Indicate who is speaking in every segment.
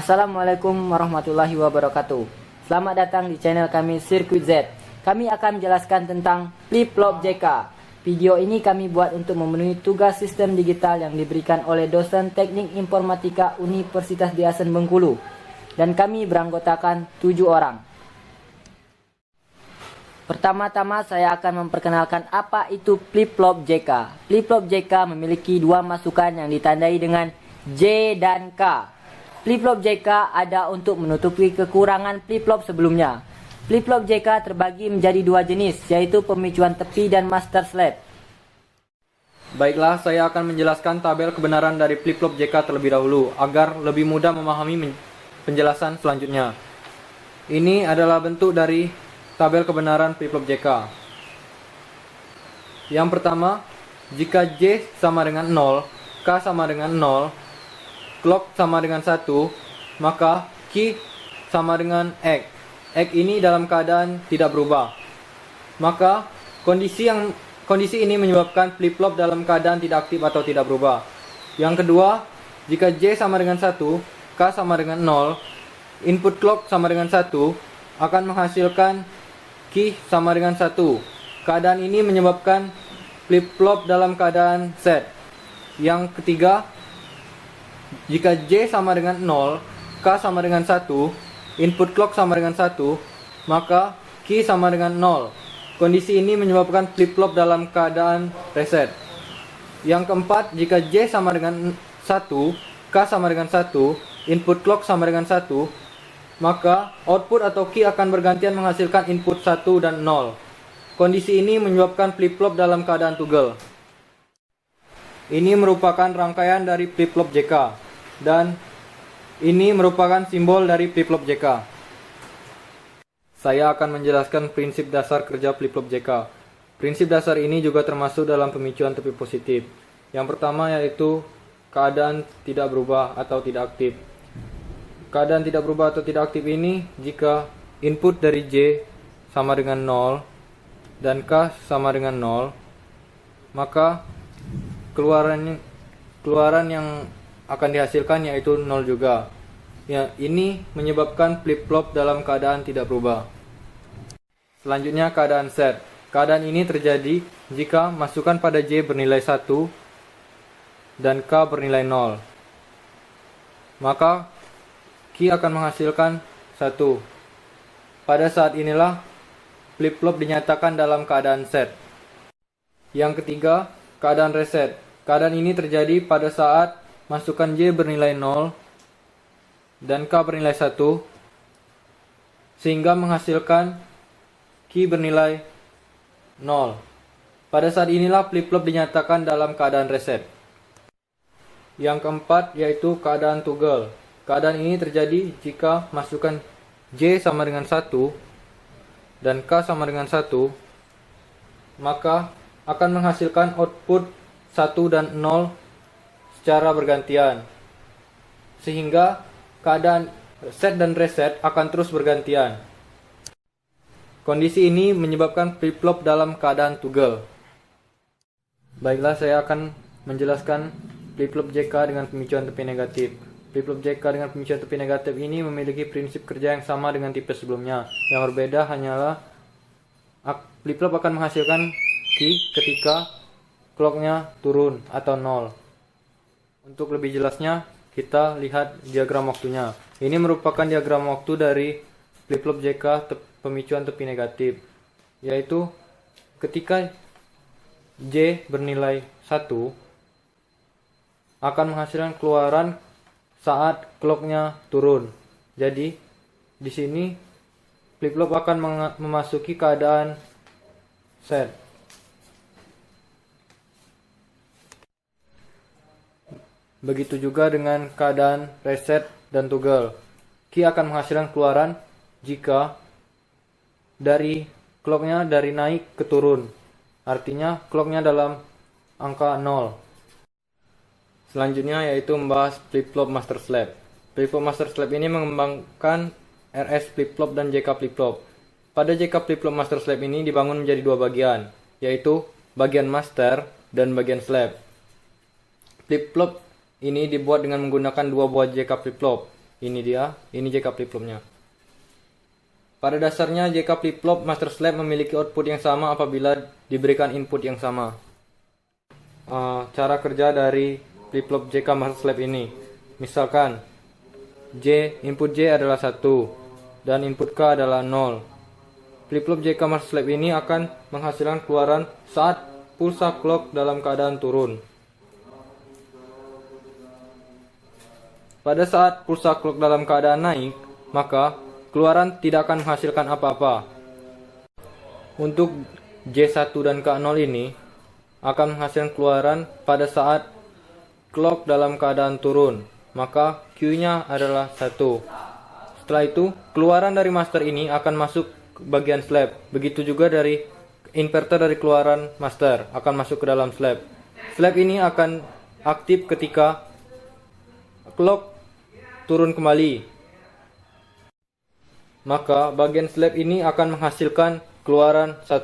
Speaker 1: Assalamualaikum warahmatullahi wabarakatuh. Selamat datang di channel kami Sirkuit Z. Kami akan menjelaskan tentang flip-flop JK. Video ini kami buat untuk memenuhi tugas sistem digital yang diberikan oleh dosen Teknik Informatika Universitas Diasen Bengkulu. Dan kami beranggotakan 7 orang. Pertama-tama saya akan memperkenalkan apa itu flip-flop JK. Flip-flop JK memiliki dua masukan yang ditandai dengan J dan K. Flip-flop JK ada untuk menutupi kekurangan flip-flop sebelumnya. Flip-flop JK terbagi menjadi dua jenis, yaitu pemicuan tepi dan master slave.
Speaker 2: Baiklah, saya akan menjelaskan tabel kebenaran dari flip-flop JK terlebih dahulu, agar lebih mudah memahami penjelasan selanjutnya. Ini adalah bentuk dari tabel kebenaran flip-flop JK. Yang pertama, jika J sama dengan 0, K sama dengan 0, clock sama dengan 1, maka key sama dengan X. X ini dalam keadaan tidak berubah. Maka kondisi ini menyebabkan flip-flop dalam keadaan tidak aktif atau tidak berubah. Yang kedua, jika J sama dengan 1, K sama dengan 0, input clock sama dengan 1, akan menghasilkan key sama dengan 1. Keadaan ini menyebabkan flip-flop dalam keadaan set. Yang ketiga, jika J sama dengan 0, K sama dengan 1, input clock sama dengan 1, maka key sama dengan 0. Kondisi ini menyebabkan flip-flop dalam keadaan reset. Yang keempat, jika J sama dengan 1, K sama dengan 1, input clock sama dengan 1, maka output atau key akan bergantian menghasilkan input 1 dan 0. Kondisi ini menyebabkan flip-flop dalam keadaan toggle. Ini merupakan rangkaian dari flip-flop JK, dan ini merupakan simbol dari flip-flop JK. Saya akan menjelaskan prinsip dasar kerja flip-flop JK. Prinsip dasar ini juga termasuk dalam pemicuan tepi positif. Yang pertama yaitu keadaan tidak berubah atau tidak aktif. Keadaan tidak berubah atau tidak aktif ini jika input dari J sama dengan 0 dan K sama dengan 0, maka keluaran yang akan dihasilkan yaitu 0 juga. Ya, ini menyebabkan flip-flop dalam keadaan tidak berubah. Selanjutnya keadaan set. Keadaan ini terjadi jika masukan pada J bernilai 1 dan K bernilai 0. Maka key akan menghasilkan 1. Pada saat inilah flip-flop dinyatakan dalam keadaan set. Yang ketiga, keadaan reset. Keadaan ini terjadi pada saat masukan J bernilai 0 dan K bernilai 1, sehingga menghasilkan key bernilai 0. Pada saat inilah flip-flop dinyatakan dalam keadaan reset. Yang keempat yaitu keadaan toggle. Keadaan ini terjadi jika masukan J sama dengan 1 dan K sama dengan 1, maka akan menghasilkan output 1 dan 0 secara bergantian, sehingga keadaan set dan reset akan terus bergantian. Kondisi ini menyebabkan flip-flop dalam keadaan toggle. Baiklah, saya akan menjelaskan flip-flop JK dengan pemicuan tepi negatif. Flip-flop JK dengan pemicuan tepi negatif ini memiliki prinsip kerja yang sama dengan tipe sebelumnya. Yang berbeda hanyalah flip-flop akan menghasilkan key ketika clocknya turun atau 0. Untuk lebih jelasnya, kita lihat diagram waktunya. Ini merupakan diagram waktu dari flip-flop JK pemicuan tepi negatif, yaitu ketika J bernilai 1 akan menghasilkan keluaran saat clocknya turun. Jadi di sini flip-flop akan memasuki keadaan set. Begitu juga dengan keadaan reset dan toggle. Key akan menghasilkan keluaran jika dari clocknya dari naik ke turun. Artinya clocknya dalam angka 0. Selanjutnya yaitu membahas flip-flop master slave. Flip-flop master slave ini mengembangkan RS flip-flop dan JK flip-flop. Pada JK flip-flop master slave ini dibangun menjadi dua bagian, yaitu bagian master dan bagian slave. Flip-flop ini dibuat dengan menggunakan dua buah JK flip-flop, Ini dia, ini JK flip-flopnya. Pada dasarnya JK flip-flop master slave memiliki output yang sama apabila diberikan input yang sama. Cara kerja dari flip-flop JK master slave ini. Misalkan input J adalah 1 dan input K adalah 0. Flip-flop JK master slave ini akan menghasilkan keluaran saat pulsa clock dalam keadaan turun. Pada saat pulsa clock dalam keadaan naik, maka keluaran tidak akan menghasilkan apa-apa. Untuk J1 dan K0 ini akan menghasilkan keluaran pada saat clock dalam keadaan turun, maka Q-nya adalah 1. Setelah itu, keluaran dari master ini akan masuk ke bagian slave. Begitu juga dari inverter dari keluaran master akan masuk ke dalam slave. Slave ini akan aktif ketika clock turun kembali. Maka bagian slave ini akan menghasilkan keluaran 1.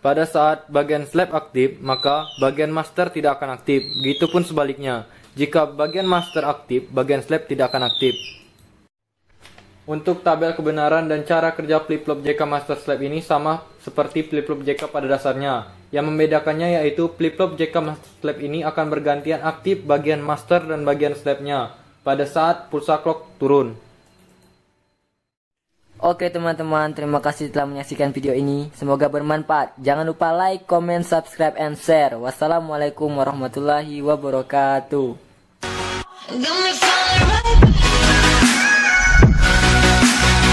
Speaker 2: Pada saat bagian slave aktif, maka bagian master tidak akan aktif. Begitupun sebaliknya, jika bagian master aktif, bagian slave tidak akan aktif. Untuk tabel kebenaran dan cara kerja flip-flop JK master slave ini sama seperti flip-flop JK pada dasarnya. Yang membedakannya yaitu flip-flop JK master slave ini akan bergantian aktif bagian master dan bagian slave-nya pada saat pulsa clock turun.
Speaker 1: Oke teman-teman, terima kasih telah menyaksikan video ini. Semoga bermanfaat. Jangan lupa like, comment, subscribe, and share. Wassalamualaikum warahmatullahi wabarakatuh.